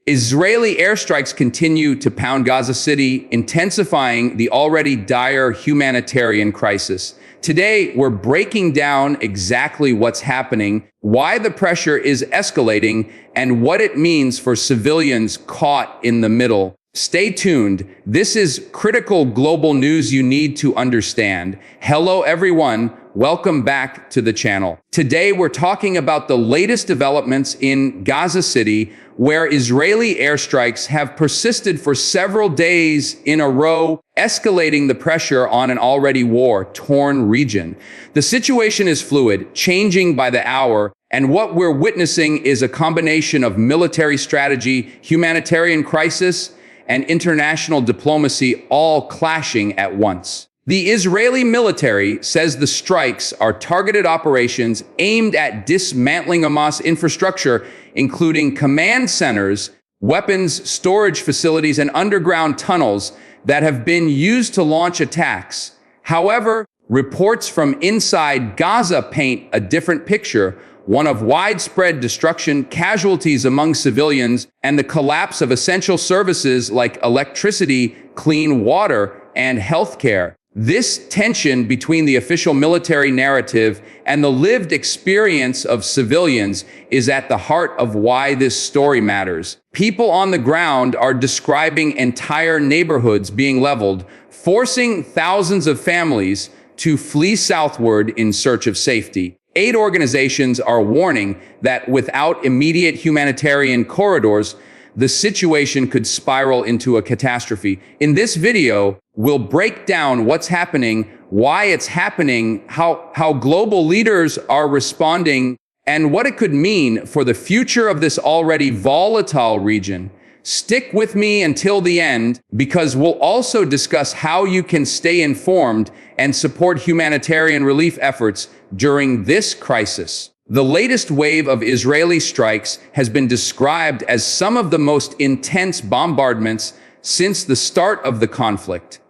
Israeli airstrikes continue to pound Gaza City, intensifying the already dire humanitarian crisis. Today, we're breaking down exactly what's happening, why the pressure is escalating, and what it means for civilians caught in the middle. Stay tuned. This is critical global news you need to understand. Hello, everyone. Welcome back to the channel. Today, we're talking about the latest developments in Gaza City, where Israeli airstrikes have persisted for several days in a row, escalating the pressure on an already war-torn region. The situation is fluid, changing by the hour, and what we're witnessing is a combination of military strategy, humanitarian crisis, and international diplomacy all clashing at once. The Israeli military says the strikes are targeted operations aimed at dismantling Hamas infrastructure, including command centers, weapons storage facilities, and underground tunnels that have been used to launch attacks. However, reports from inside Gaza paint a different picture, one of widespread destruction, casualties among civilians, and the collapse of essential services like electricity, clean water, and healthcare. This tension between the official military narrative and the lived experience of civilians is at the heart of why this story matters. People on the ground are describing entire neighborhoods being leveled, forcing thousands of families to flee southward in search of safety. Aid organizations are warning that without immediate humanitarian corridors, the situation could spiral into a catastrophe. In this video, we'll break down what's happening, why it's happening, how global leaders are responding, and what it could mean for the future of this already volatile region. Stick with me until the end, because we'll also discuss how you can stay informed and support humanitarian relief efforts during this crisis. The latest wave of Israeli strikes has been described as some of the most intense bombardments since the start of the conflict.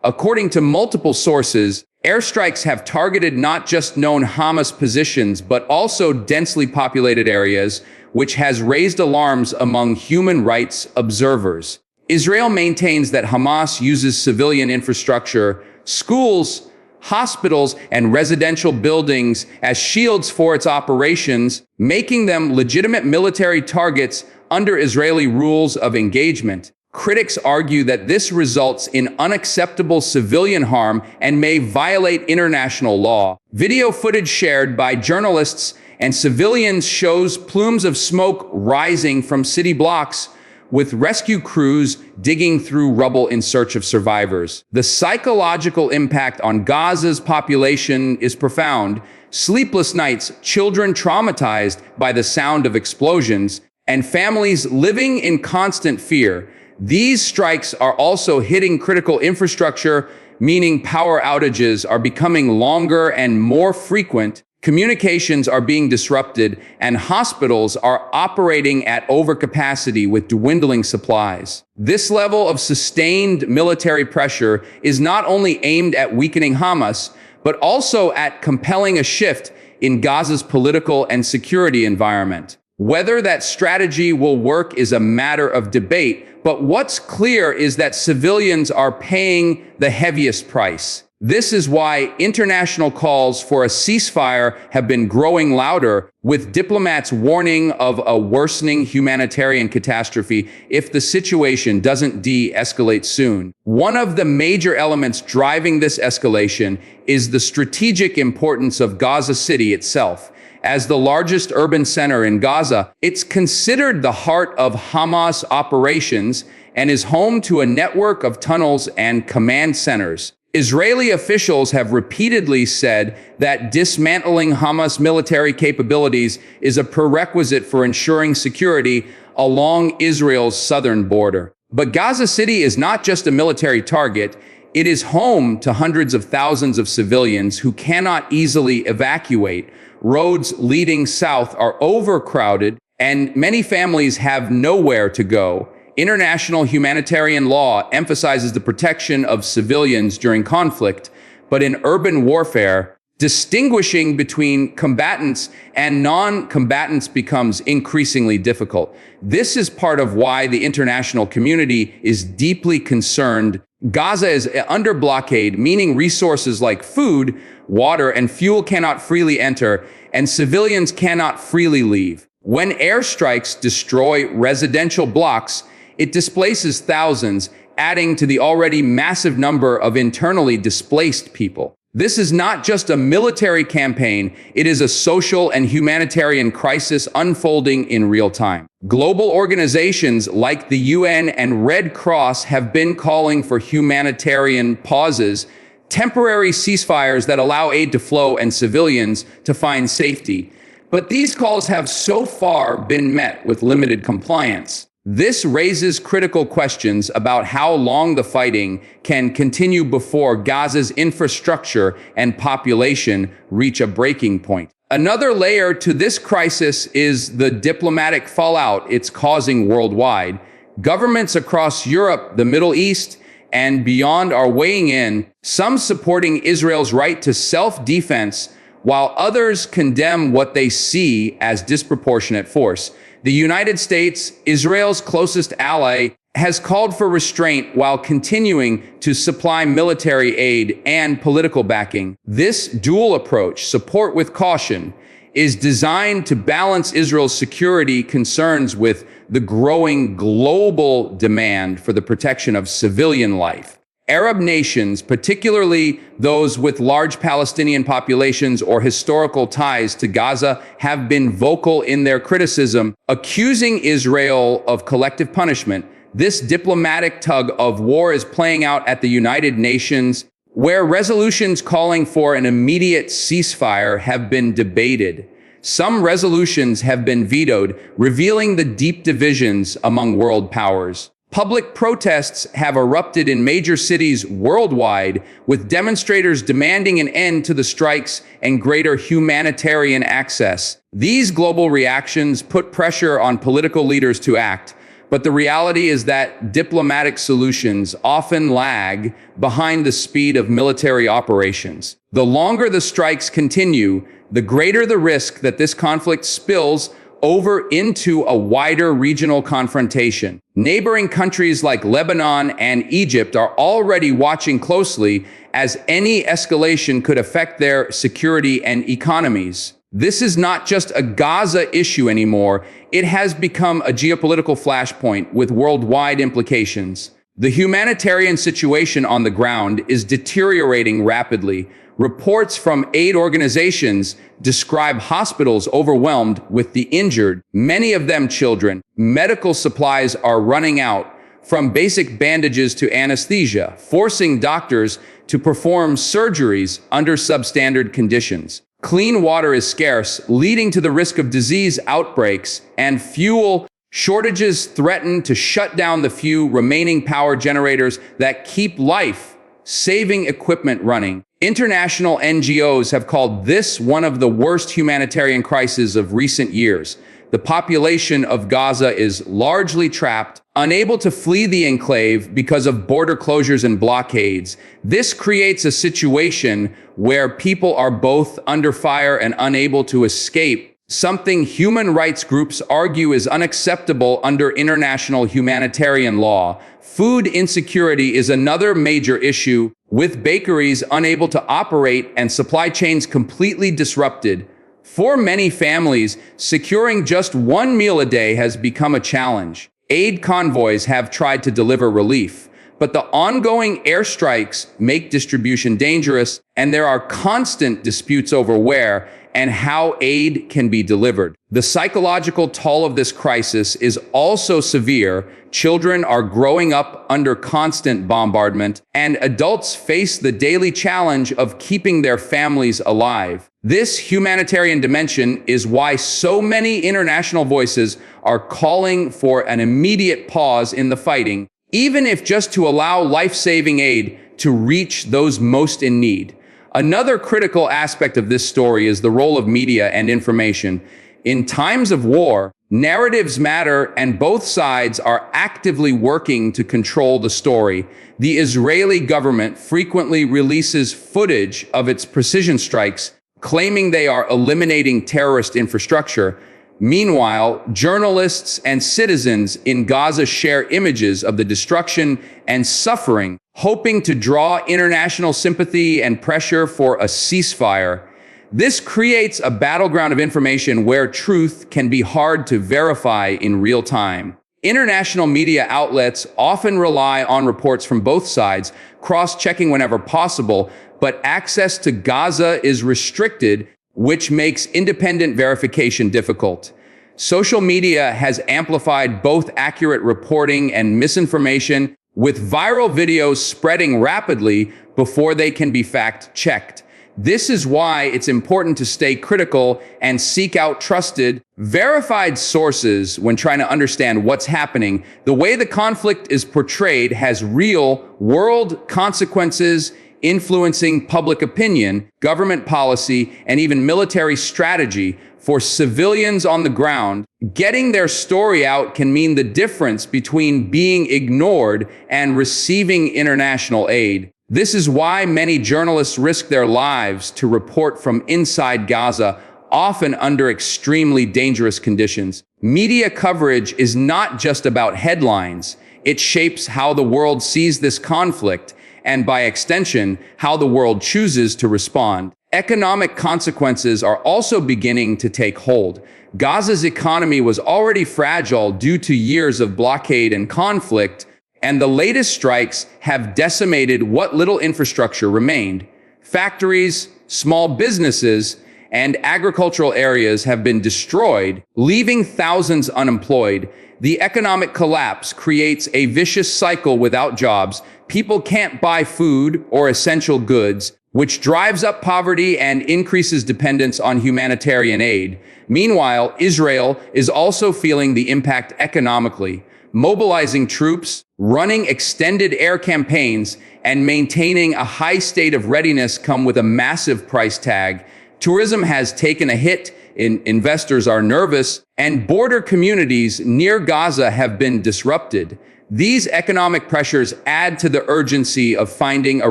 According to multiple sources, airstrikes have targeted not just known Hamas positions, but also densely populated areas, which has raised alarms among human rights observers. Israel maintains that Hamas uses civilian infrastructure, schools, hospitals, and residential buildings as shields for its operations, making them legitimate military targets under Israeli rules of engagement. Critics argue that this results in unacceptable civilian harm and may violate international law. Video footage shared by journalists and civilians shows plumes of smoke rising from city blocks, with rescue crews digging through rubble in search of survivors. The psychological impact on Gaza's population is profound. Sleepless nights, children traumatized by the sound of explosions, and families living in constant fear. These strikes are also hitting critical infrastructure, meaning power outages are becoming longer and more frequent. Communications are being disrupted, and hospitals are operating at overcapacity with dwindling supplies. This level of sustained military pressure is not only aimed at weakening Hamas, but also at compelling a shift in Gaza's political and security environment. Whether that strategy will work is a matter of debate, but what's clear is that civilians are paying the heaviest price. This is why international calls for a ceasefire have been growing louder, with diplomats warning of a worsening humanitarian catastrophe if the situation doesn't de-escalate soon. One of the major elements driving this escalation is the strategic importance of Gaza City itself. As the largest urban center in Gaza, it's considered the heart of Hamas operations and is home to a network of tunnels and command centers. Israeli officials have repeatedly said that dismantling Hamas military capabilities is a prerequisite for ensuring security along Israel's southern border. But Gaza City is not just a military target. It is home to hundreds of thousands of civilians who cannot easily evacuate. Roads leading south are overcrowded, and many families have nowhere to go. International humanitarian law emphasizes the protection of civilians during conflict, but in urban warfare, Distinguishing between combatants and non-combatants becomes increasingly difficult. This is part of why the international community is deeply concerned. Gaza is under blockade, meaning resources like food, water, and fuel cannot freely enter, and civilians cannot freely leave. When airstrikes destroy residential blocks, it displaces thousands, adding to the already massive number of internally displaced people. This is not just a military campaign, it is a social and humanitarian crisis unfolding in real time. Global organizations like the UN and Red Cross have been calling for humanitarian pauses, temporary ceasefires that allow aid to flow and civilians to find safety. But these calls have so far been met with limited compliance. This raises critical questions about how long the fighting can continue before Gaza's infrastructure and population reach a breaking point. Another layer to this crisis is the diplomatic fallout it's causing worldwide. Governments across Europe, the Middle East, and beyond are weighing in, some supporting Israel's right to self-defense, while others condemn what they see as disproportionate force. The United States, Israel's closest ally, has called for restraint while continuing to supply military aid and political backing. This dual approach, support with caution, is designed to balance Israel's security concerns with the growing global demand for the protection of civilian life. Arab nations, particularly those with large Palestinian populations or historical ties to Gaza, have been vocal in their criticism, accusing Israel of collective punishment. This diplomatic tug of war is playing out at the United Nations, where resolutions calling for an immediate ceasefire have been debated. Some resolutions have been vetoed, revealing the deep divisions among world powers. Public protests have erupted in major cities worldwide, with demonstrators demanding an end to the strikes and greater humanitarian access. These global reactions put pressure on political leaders to act, but the reality is that diplomatic solutions often lag behind the speed of military operations. The longer the strikes continue, the greater the risk that this conflict spills over into a wider regional confrontation. Neighboring countries like Lebanon and Egypt are already watching closely, as any escalation could affect their security and economies. This is not just a Gaza issue anymore. It has become a geopolitical flashpoint with worldwide implications. The humanitarian situation on the ground is deteriorating rapidly. Reports from aid organizations describe hospitals overwhelmed with the injured, many of them children. Medical supplies are running out, from basic bandages to anesthesia, forcing doctors to perform surgeries under substandard conditions. Clean water is scarce, leading to the risk of disease outbreaks, and fuel shortages threaten to shut down the few remaining power generators that keep life-saving equipment running. International NGOs have called this one of the worst humanitarian crises of recent years. The population of Gaza is largely trapped, unable to flee the enclave because of border closures and blockades. This creates a situation where people are both under fire and unable to escape, something human rights groups argue is unacceptable under international humanitarian law. Food insecurity is another major issue, with bakeries unable to operate and supply chains completely disrupted. For many families, securing just one meal a day has become a challenge. Aid convoys have tried to deliver relief, but the ongoing airstrikes make distribution dangerous, and there are constant disputes over where and how aid can be delivered. The psychological toll of this crisis is also severe. Children are growing up under constant bombardment, and adults face the daily challenge of keeping their families alive. This humanitarian dimension is why so many international voices are calling for an immediate pause in the fighting, even if just to allow life-saving aid to reach those most in need. Another critical aspect of this story is the role of media and information. In times of war, Narratives matter, and both sides are actively working to control the story. The Israeli government frequently releases footage of its precision strikes, claiming they are eliminating terrorist infrastructure. Meanwhile, journalists and citizens in Gaza share images of the destruction and suffering, hoping to draw international sympathy and pressure for a ceasefire. This creates a battleground of information where truth can be hard to verify in real time. International media outlets often rely on reports from both sides, cross-checking whenever possible, but access to Gaza is restricted, which makes independent verification difficult. Social media has amplified both accurate reporting and misinformation, with viral videos spreading rapidly before they can be fact-checked. This is why it's important to stay critical and seek out trusted, verified sources when trying to understand what's happening. The way the conflict is portrayed has real world consequences, influencing public opinion, government policy, and even military strategy. For civilians on the ground, getting their story out can mean the difference between being ignored and receiving international aid. This is why many journalists risk their lives to report from inside Gaza, often under extremely dangerous conditions. Media coverage is not just about headlines. It shapes how the world sees this conflict, and by extension, how the world chooses to respond. Economic consequences are also beginning to take hold. Gaza's economy was already fragile due to years of blockade and conflict, and the latest strikes have decimated what little infrastructure remained. Factories, small businesses, and agricultural areas have been destroyed, leaving thousands unemployed. The economic collapse creates a vicious cycle without jobs. People can't buy food or essential goods, which drives up poverty and increases dependence on humanitarian aid. Meanwhile, Israel is also feeling the impact economically, mobilizing troops, running extended air campaigns, and maintaining a high state of readiness come with a massive price tag. Tourism has taken a hit, investors are nervous, and border communities near Gaza have been disrupted. These economic pressures add to the urgency of finding a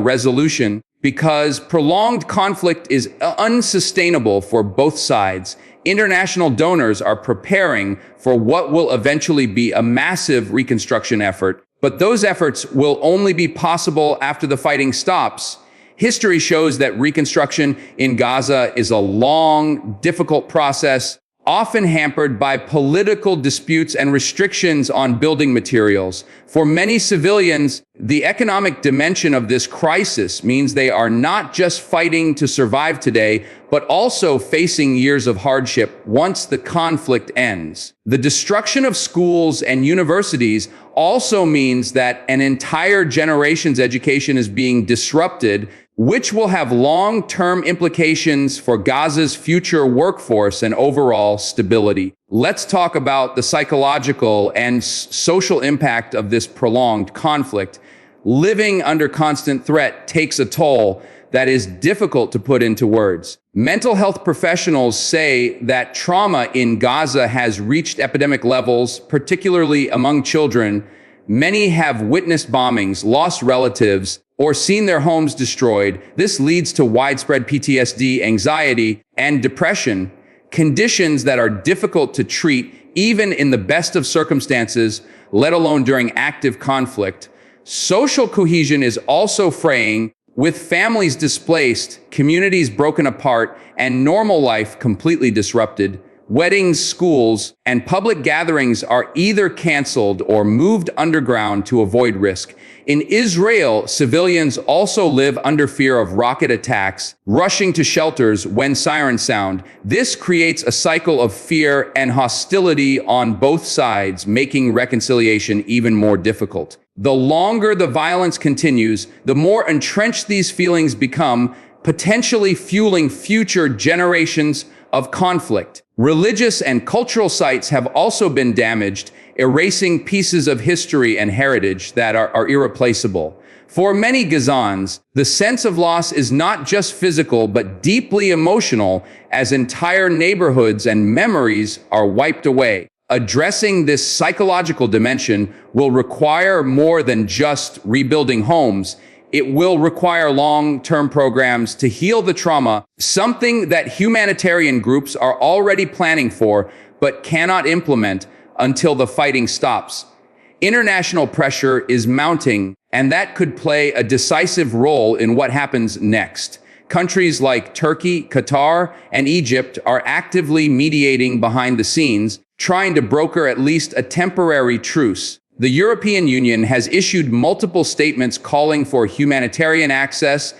resolution because prolonged conflict is unsustainable for both sides. International donors are preparing for what will eventually be a massive reconstruction effort, but those efforts will only be possible after the fighting stops. History shows that reconstruction in Gaza is a long, difficult process, often hampered by political disputes and restrictions on building materials. For many civilians, the economic dimension of this crisis means they are not just fighting to survive today, but also facing years of hardship once the conflict ends. The destruction of schools and universities also means that an entire generation's education is being disrupted, which will have long-term implications for Gaza's future workforce and overall stability. Let's talk about the psychological and social impact of this prolonged conflict. Living under constant threat takes a toll that is difficult to put into words. Mental health professionals say that trauma in Gaza has reached epidemic levels, particularly among children. Many have witnessed bombings, lost relatives, or seen their homes destroyed. This leads to widespread PTSD, anxiety, and depression, conditions that are difficult to treat even in the best of circumstances, let alone during active conflict. Social cohesion is also fraying, with families displaced, communities broken apart, and normal life completely disrupted. Weddings, schools, and public gatherings are either canceled or moved underground to avoid risk. In Israel, civilians also live under fear of rocket attacks, rushing to shelters when sirens sound. This creates a cycle of fear and hostility on both sides, making reconciliation even more difficult. The longer the violence continues, the more entrenched these feelings become, potentially fueling future generations of conflict. Religious and cultural sites have also been damaged, erasing pieces of history and heritage that are irreplaceable. For many Gazans, the sense of loss is not just physical, but deeply emotional, as entire neighborhoods and memories are wiped away. Addressing this psychological dimension will require more than just rebuilding homes. It will require long-term programs to heal the trauma, something that humanitarian groups are already planning for but cannot implement until the fighting stops. International pressure is mounting, and that could play a decisive role in what happens next. Countries like Turkey, Qatar, and Egypt are actively mediating behind the scenes, trying to broker at least a temporary truce. The European Union has issued multiple statements calling for humanitarian access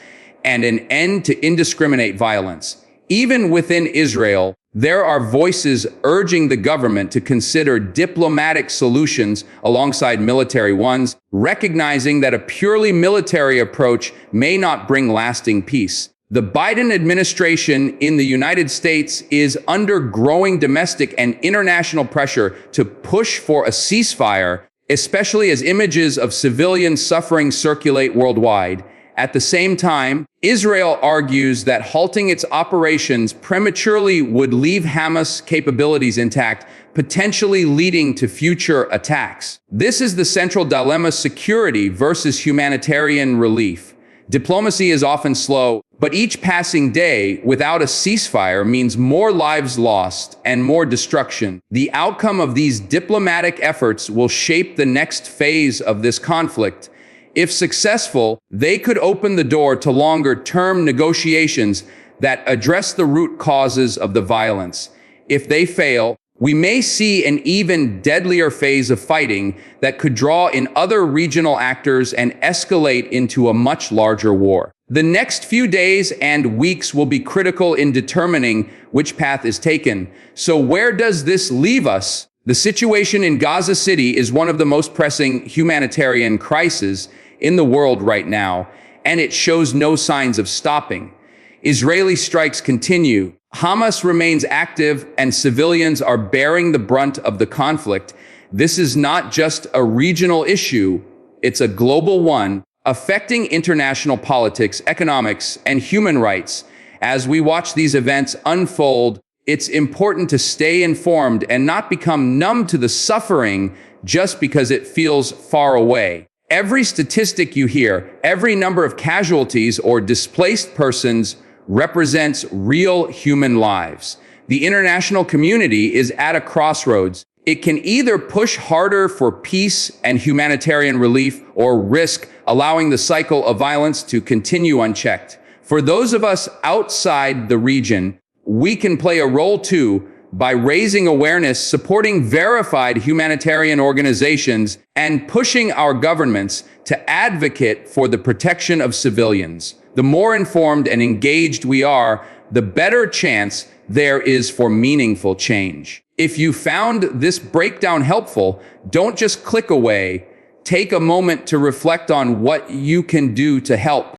and an end to indiscriminate violence. Even within Israel, there are voices urging the government to consider diplomatic solutions alongside military ones, recognizing that a purely military approach may not bring lasting peace. The Biden administration in the United States is under growing domestic and international pressure to push for a ceasefire, especially as images of civilian suffering circulate worldwide. At the same time, Israel argues that halting its operations prematurely would leave Hamas capabilities intact, potentially leading to future attacks. This is the central dilemma: security versus humanitarian relief. Diplomacy is often slow, but each passing day without a ceasefire means more lives lost and more destruction. The outcome of these diplomatic efforts will shape the next phase of this conflict. If successful, they could open the door to longer-term negotiations that address the root causes of the violence. If they fail, we may see an even deadlier phase of fighting that could draw in other regional actors and escalate into a much larger war. The next few days and weeks will be critical in determining which path is taken. So where does this leave us? The situation in Gaza City is one of the most pressing humanitarian crises in the world right now, and it shows no signs of stopping. Israeli strikes continue. Hamas remains active, and civilians are bearing the brunt of the conflict. This is not just a regional issue, it's a global one, affecting international politics, economics, and human rights. As we watch these events unfold, it's important to stay informed and not become numb to the suffering just because it feels far away. Every statistic you hear, every number of casualties or displaced persons represents real human lives. The international community is at a crossroads. It can either push harder for peace and humanitarian relief or risk allowing the cycle of violence to continue unchecked. For those of us outside the region, we can play a role too by raising awareness, supporting verified humanitarian organizations, and pushing our governments to advocate for the protection of civilians. The more informed and engaged we are, the better chance there is for meaningful change. If you found this breakdown helpful, don't just click away. Take a moment to reflect on what you can do to help.